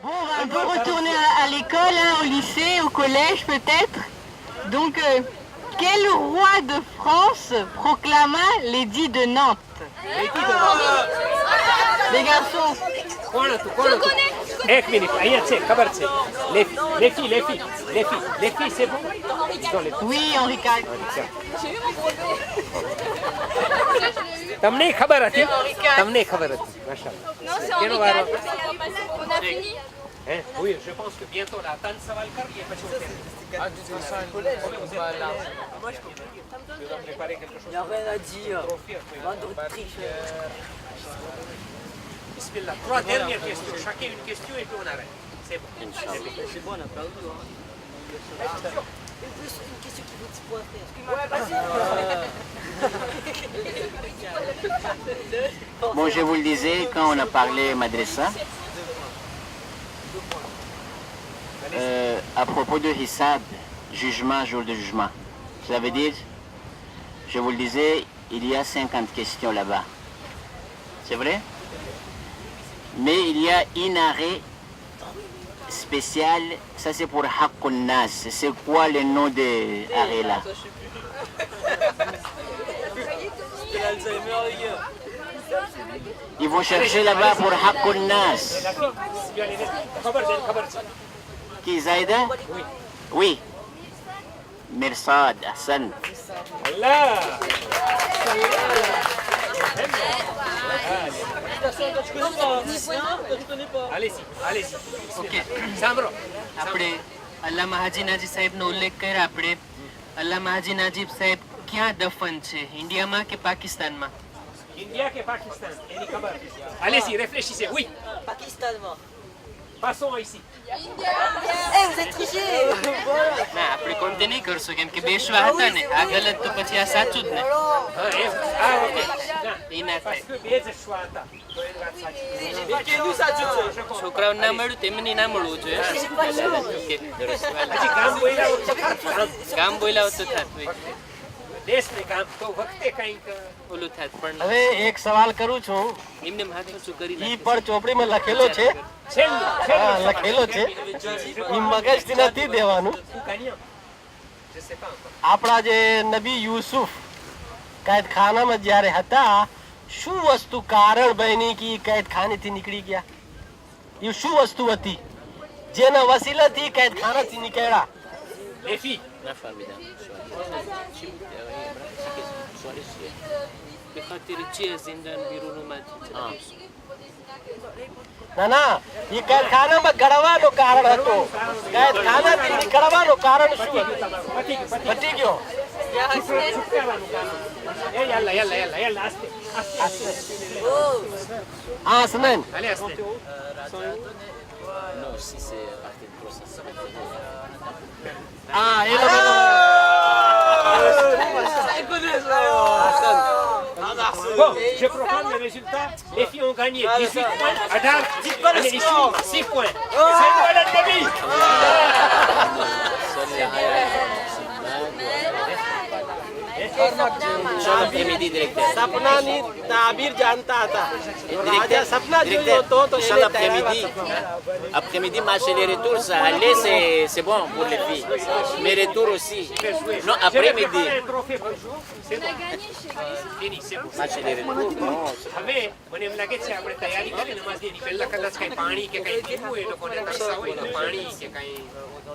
Bon, on va retourner à l'école, hein, au lycée, au collège peut-être. Donc, quel roi de France proclama l'édit de Nantes? Les garçons. एक मिनट आइए छे खबर छे les filles c'est bon Oui, Henri IV. તમને ખબર હતી માશાઅલ્લાહ Non, c'est Henri IV. On a fini. Oui, je pense que bientôt là tant ça va le faire parce qu'on moi je comprends. Tu dois préparer quelque chose. Il n'y a rien à dire. Vendredi. Bismillah. 3 dernières questions, chacun une question et puis on arrête. C'est bon. C'est bon, on a perdu. Une question qui vaut 10 points, frère. Ouais, vas-y. Bon, je vous le disais, quand on a parlé Madrasa, à propos de Hissab, jugement, jour de jugement, ça veut dire, je vous le disais, il y a 50 questions là-bas. C'est vrai? Mais il y a un arrêt spécial, ça c'est pour Haqqun Nas. C'est quoi le nom de arrêt là? C'est l'Alzheimer, les gars. Ils vont chercher là-bas pour Haqqun Nas. Qui, Zaïda? Oui. Mirsad, Hassan. Allez-y. Ok. સાંભળો આપણે અલ્લામા હાજી નાજીબ સાહેબનો ઉલ્લેખ કર્યો આપણે. અલ્લામા હાજી નાજીબ સાહેબ ક્યાં દફન છે, ઇન્ડિયામાં કે પાકિસ્તાનમાં? India que Pakistan એની ખબર Allez-y, réfléchissez. Oui, Pakistan, moi. passons ici. Eh, vous êtes triché. ના, આપણે કોમતે નહીં કરશું કેમ કે બેશવા હતા ને. આ ગલત તો પછી આ સાચું જ ને. OK. એ ના થાય. Parce que બે જ choix હતા. તો એ વાત સાચી. Et nous, ça tue. છોકરાઓને ના મળ્યું તેમને ના મળવું જોઈએ. ઓકે. હજી કામ બોલ્યા કામ બોલાવો તો થાત હોય. દેશને કામ તો વખતે કંઈક ઓલું થાત પણ હવે એક સવાલ કરું છું. એમને હાથ ઊંચું કરી ઈ પણ ચોપડીમાં લખેલો છે. હા, લખેલો છે. ઈ મગજથી નથી દેવાનું. આપણા જે નબી યુસુફ कैदखानाમાં જ્યારે હતા, શું વસ્તુ કારણ બની કે कैदखाનેથી નીકળી ગયા? એ શું વસ્તુ હતી જેના વસીલાથી कैदखाનાથી નીકળ્યા? Les filles. بخاطر چی از زندان بیرون اومدی؟ ના ના, એ कैदखानाમાં ગળવાનો કારણ હતો. कैदखाનાથી નીકળવાનો કારણ શું હતું? પતી ગયો. يلا أسلم. હા, Hasnain. Allez, Aslen. Non, si c'est parti de process. હા, એ લોકો Bon, je proclame le résultat. Les filles ont gagné 18 points. Adam, allez ici, 6 points. C'est quoi la Nabi? Après-midi, directeur. સપનાની તાબીર જાણતા હતા. રાજા સપના જોયો હતો તો એને Après-midi, après-midi, match et les retours, ça allait, c'est bon pour les filles. Mais retour aussi. Non, après-midi. Un trophée par jour. C'est bon. Fini, c'est bon. Match et les retours, non. હવે મને એમ લાગે છે આપણે તૈયારી કરી નમાઝની પહેલા કદાચ કઈ પાણી કે કઈ પીવું એ લોકોને પૈસા હોય તો પાણી કે કઈ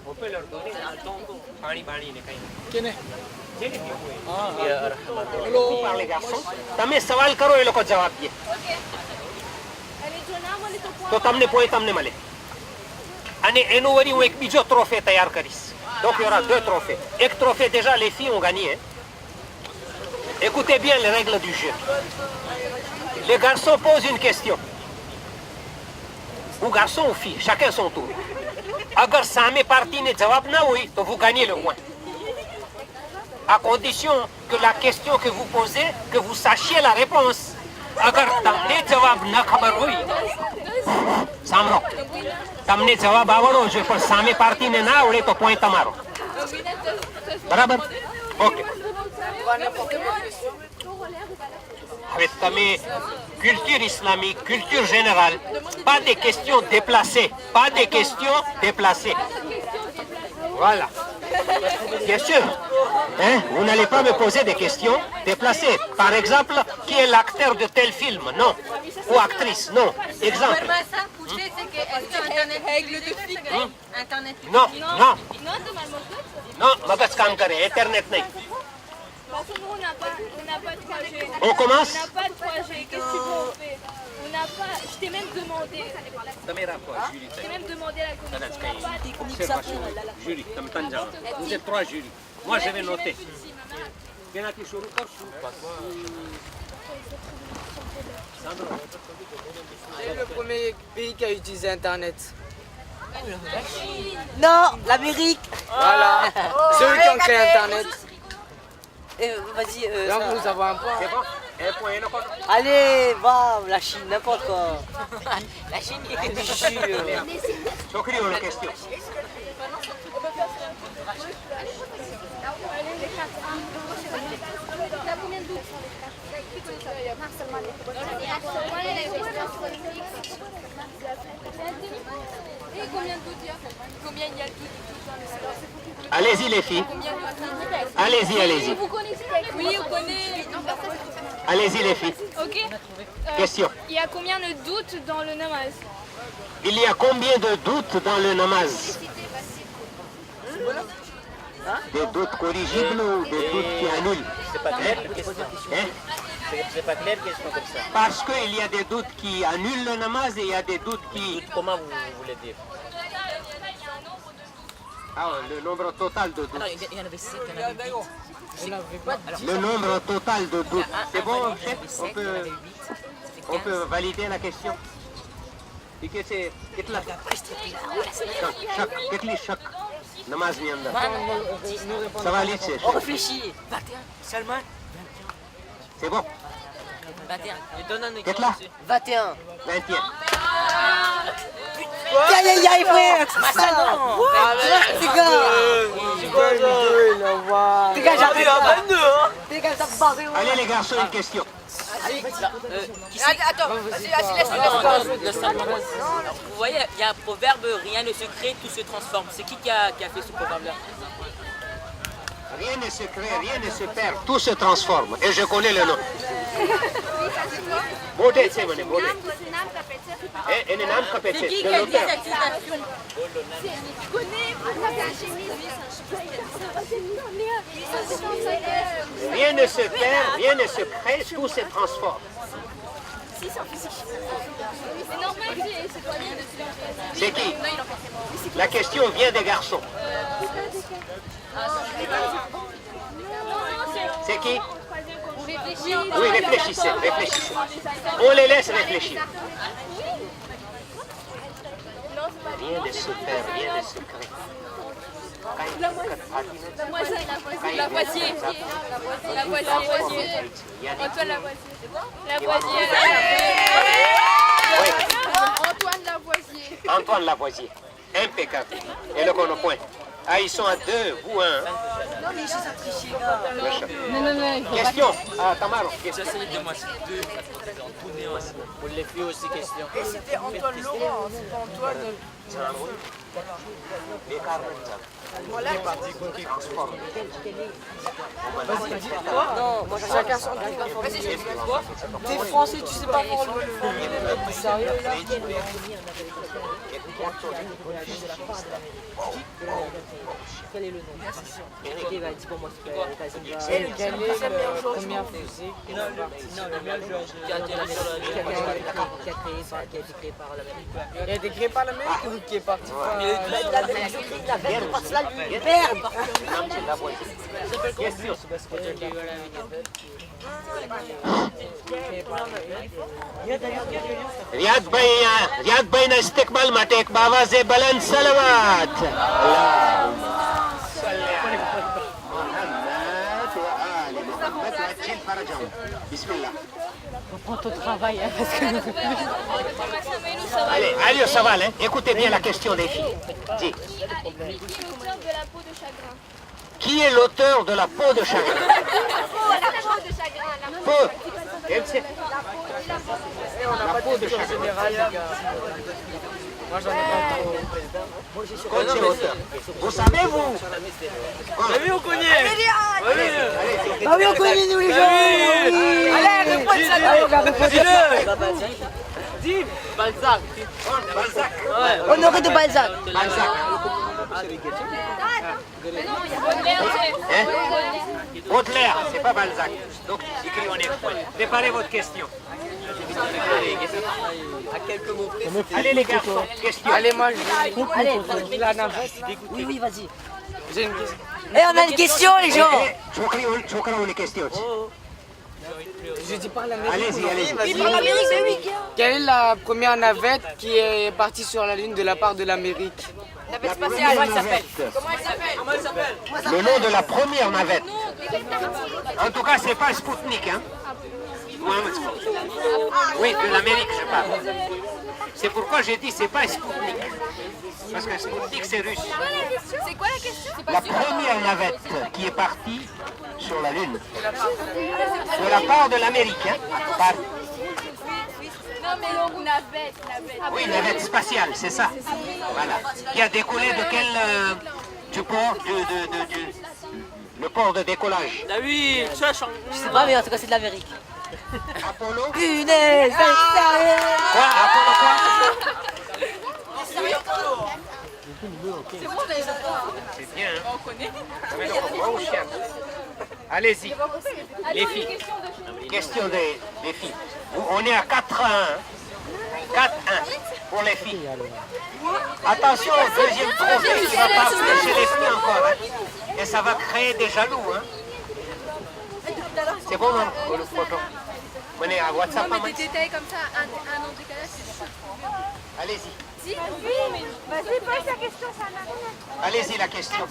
હોપેલર દો ને પાણી બાણી ને કઈ જેને પીવું હોય les garçons. તમે સવાલ કરો, એ લોકો જવાબ દે તો તમને પોઈન્ટ તમને મળે. અને એનું વળી હું એક બીજો ટ્રોફે તૈયાર કરીશ. Donc il y aura 2 trophées. એક trophée déjà les filles ont gagné. Écoutez bien les règles du jeu. Les garçons posent une question. Ou garçon ou fille, chacun son tour. अगर सामने पार्टी ने जवाब ना हुई तो vous gagnez le point. À condition que la question que vous posez, que vous sachiez la réponse. अगर તમને જવાબ ન ખબર હોય, સાંભળો, તમને જવાબ આવડો જોઈએ પણ સામે પાર્ટીને ના આવડે તો પોઈન્ટ તમારો. બરાબર? Okay. culture islamique, culture générale, pas des questions déplacées, pas des questions déplacées. Voilà. Bien sûr, hein, vous n'allez pas me poser des questions déplacées. Par exemple, qui est l'acteur de tel film? Non. Ou actrice? Non. Exemple. Non, non. Non, magas kam kare, Internet nahi. Parce que nous, on n'a pas de 3G. On commence? On n'a pas de 3G. Qu'est-ce que on fait? On n'a pas. Je t'ai même demandé. Je t'ai même demandé à la commission. Jury, vous êtes 3 jurys. Moi, je vais noter. C'est le premier pays qui a utilisé Internet. Non, l'Amérique. Voilà. C'est eux qui ont créé Internet. Vas-y. Donc nous avons un point. C'est bon? Un point, un point. Allez, va, la Chine, n'importe quoi. La Chine, Chokri, on a une question. Combien il y a de doutes dans le salon? Allez-y les filles. Allez-y, allez-y. Vous connaissez? Oui, on connaît. Allez-y les filles. Ok. Question. Il y a combien de doutes dans le namaz? Il y a combien de doutes dans le namaz? Des doutes corrigibles ou des doutes qui annulent? C'est pas clair, Hein? c'est pas clair question comme ça. Parce qu'il y a des doutes qui annulent le namaz et il y a des doutes qui... Comment vous voulez dire? Ah, le nombre total de doutes. Il y en avait 7, il y en avait 8. Le nombre total de doutes. C'est bon, chef? On peut valider la question? Et que c'est... Chaque. Namaz Mianda. Ça va aller, chef? On réfléchit. 21, Salman. C'est bon? 21. Qu'est-ce là? 21. 21. Aïe, frère. Massa, non. Dégage, Allez les garçons, une question. Attends, le Salman. Vous voyez, il y a un proverbe, rien ne se crée, tout se transforme. C'est qui a fait ce proverbe-là? Rien ne se crée, rien ne se perd, tout se transforme. Et je connais le nom. Baudet, c'est mon nom. Et le nom C'est qui a dit cette citation? Tu connais? Rien ne se perd, rien ne se crée, tout se transforme. C'est normal, c'est pas bien de se C'est qui? La question vient des garçons. C'est qui? Oui, réfléchissez. On les laisse réfléchir. Rien ne se perd, rien ne se crée. La Lavoisier. Antoine Lavoisier. Antoine Lavoisier. Impeccable. Et le point. Ah, ils sont à 2, vous 1. Non, mais ça triché, gars. Question. Ah, Tamaro. J'essaie de moi, c'est 2. Pour les filles aussi, question. Et c'était Antoine Laurent, c'est pas Antoine. Non, moi chacun son truc d'information. T'es français, tu sais pas formuler le sérieux là. Quel est le nom? Ok, bah dis pour moi. Quelle est la première fusée Non, le mien, qui a été créé par l'Amérique. Il a été créé par l'Amérique ou qui est parti par... Question. رياض بين استقبال ماتك بآواز بلند صلوات اللهم صل على محمد وآل محمد وعجل فرجهم بسم الله. Allez, ça va, hein? Écoutez bien la question des filles. Dis. Qui est l'auteur de la peau de chagrin? Qui est l'auteur de la peau de chagrin? Peau. La peau de chaque général. Moi, j'en ai pas trop. Coach et auteur. Vous savez, vous? Oui, on connaît. Ah oui, on connaît nous les gens. Allez, réponds ça. Dis-le. Dis. Balzac. Honoré de Balzac. Baudelaire, c'est pas Balzac. Donc, écrit en point. Préparez votre question. À quelques mots près. Allez, les garçons, question. Allez, moi, je la navette. Oui, oui, vas-y. J'ai une question. Eh, on a une question, les gens. Je vous les questions. Je dis pas l'Amérique. Allez-y. Quelle est la première navette qui est partie sur la Lune de la part de l'Amérique? La première navette. Le nom de la première navette. En tout cas, c'est pas Spoutnik, hein? Oui, de l'Amérique, je parle. C'est pourquoi j'ai dit c'est pas Spoutnik. Parce que Spoutnik, c'est russe. C'est quoi la question? La première navette qui est partie sur la Lune. De la part de l'Amérique, hein? Non, mais navette. Oui, navette spatiale, c'est ça. Voilà. Qui a décollé de quel... du port, le port de décollage. Ah oui, tu vois, Je sais pas, mais en tout cas, c'est de l'Amérique. Apollo. Punaise, Quoi? Apollo quoi? C'est bien, hein? On connaît. Allez-y, les filles. Question des filles. On est à 4-1. 4-1 pour les filles. Attention au deuxième trophée qui va partir chez les filles encore. Hein? Et ça va créer des jaloux. Hein? C'est bon, hein, pour le photo. Venez à WhatsApp. Non, mais des détails comme ça, un an de décalage, c'est chaud. Allez-y. Si, oui, vas-y, pose la question, ça n'a rien. Allez-y, la question.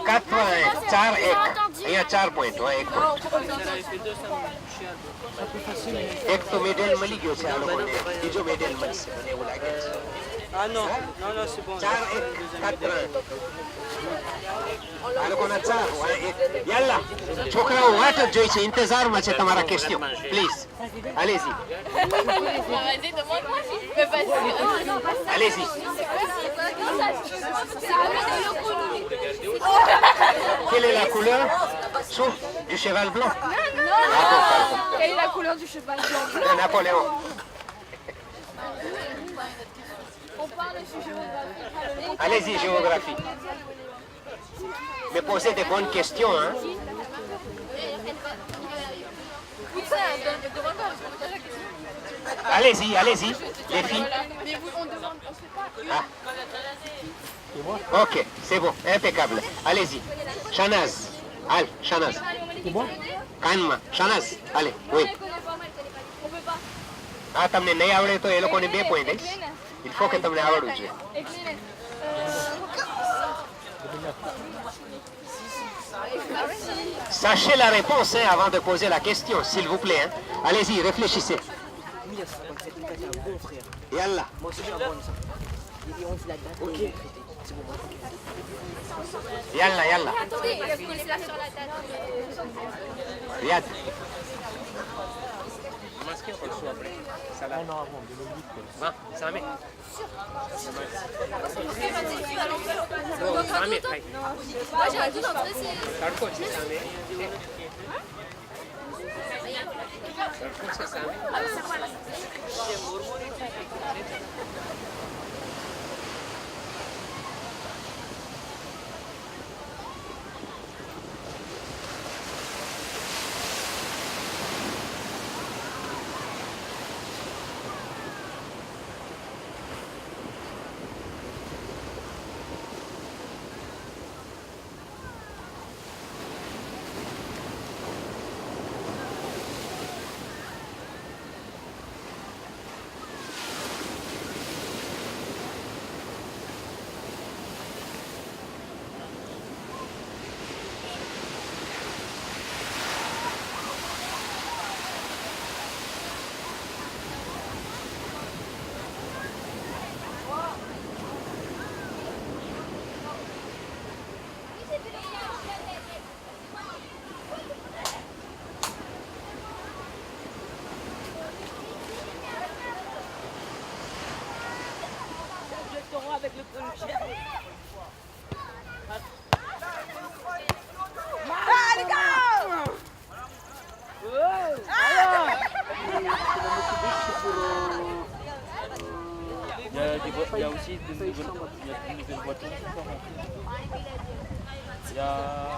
4 points, 4 ek. Il y a 4 points, toi, ek. Ek to medal mali gyo sa alo ne. Ijo medal mali sa ne wala gyo. Ah non, c'est bon. 4 ek, 4 alo ko na 4 ek. Yalla. Chokra wata joy છે इंतजार માં છે તમારા question. Please. Allez-y. Vas-y, demande-moi. Mais vas-y. Allez-y. Quelle est la couleur du cheval blanc? Quelle est la couleur du cheval blanc? De Napoléon. On parle sur géographie. Allez-y, géographie. Mais posez des bonnes questions, hein. Allez-y, allez-y, les filles. Mais vous, on demande, on sait pas. Ah. Ok, c'est bon, impeccable. Allez-y. Shanaz. Allez, Shanaz. C'est bon? Kanma. Shanaz. Allez, oui. On peut pas. Ah, તમને નહીં આવડે તો એ લોકોને 2 પોઈન્ટ દઈશ. Il faut que તમને આવડવું જોઈએ. Sachez la réponse hein, avant de poser la question, s'il vous plaît. Hein. Allez-y, réfléchissez. Yallah. Moi aussi, je suis un bon, ça. On dit la date. Ok. C'est bon. Yallah, yallah. Attendez, il y a sur la date. Riyad. Sami. Moi, j'ai un doute entre ces... avec le policier. Il y a aussi de nouvelles voitures qui sont rentrées. Il y a